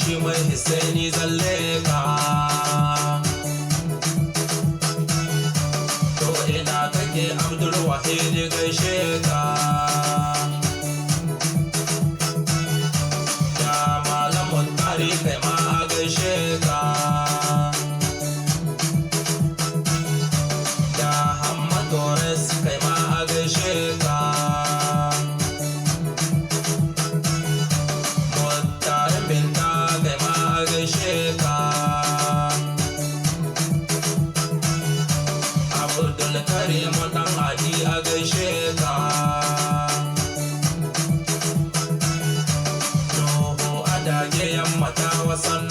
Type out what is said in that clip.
shi mai Hisaini zalle ka. To ina kake Abdul Wahid gaishe ka. Ya malamun tari kai ma gaishe ka. Ya Hamad Dores kai ma gaishe ka. Karimu dan Adi a gaishe ka. Nuhu adage yamma ta wasan